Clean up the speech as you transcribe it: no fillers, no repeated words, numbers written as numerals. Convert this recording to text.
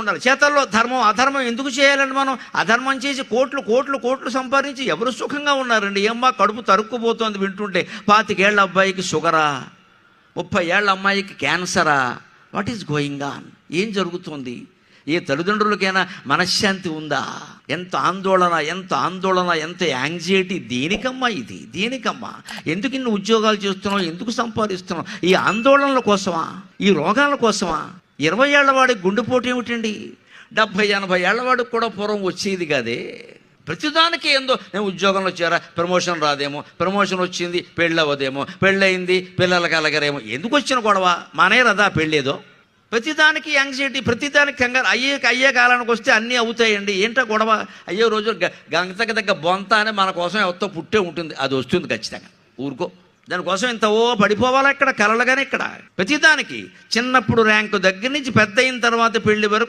ఉండాలి. చేతల్లో ధర్మం అధర్మం ఎందుకు చేయాలండి? మనం అధర్మం చేసి కోట్లు కోట్లు కోట్లు సంపాదించి ఎవరు సుఖంగా ఉన్నారండి? ఏమ్మా కడుపు తరుక్కుపోతుంది వింటుంటే. 25 ఏళ్ల అబ్బాయికి షుగరా, 30 ఏళ్ల అమ్మాయికి క్యాన్సరా? What is going on? ఏం జరుగుతుంది? ఏ తల్లిదండ్రులకైనా మనశ్శాంతి ఉందా? ఎంత ఆందోళన, ఎంత ఆందోళన, ఎంత యాంగ్జైటీ. దేనికమ్మా ఇది? దేనికమ్మా? ఎందుకు ఇన్ని ఉద్యోగాలు చేస్తున్నావు? ఎందుకు సంపాదిస్తున్నావు? ఈ ఆందోళనల కోసమా? ఈ రోగాల కోసమా? 20 ఏళ్ల వాడికి గుండెపోటు ఏమిటండి? 70-80 ఏళ్ల వాడికి కూడా పూర్వం వచ్చేది కాదే. ప్రతిదానికి ఏందో, నేను ఉద్యోగంలో చేరా, ప్రమోషన్ రాదేమో, ప్రమోషన్ వచ్చింది పెళ్ళి అవ్వదేమో, పెళ్ళయింది పిల్లలు కలగరేమో. ఎందుకు వచ్చిన గొడవ? మానే రదా పెళ్ళేదో. ప్రతిదానికి యాంగ్జైటీ, ప్రతిదానికి కంగారు. అయ్యే కాలానికి వస్తే అన్నీ అవుతాయండి. ఏంటో గొడవ? అయ్యే రోజు గంతకి దగ్గర బొంత అని మన కోసం ఎవరితో పుట్టే ఉంటుంది, అది వస్తుంది ఖచ్చితంగా. ఊరుకో, దానికోసం ఇంత పడిపోవాలా ఇక్కడ? కలలుగానే ఇక్కడ ప్రతిదానికి. చిన్నప్పుడు ర్యాంకు దగ్గర నుంచి పెద్ద అయిన తర్వాత పెళ్లి వరకు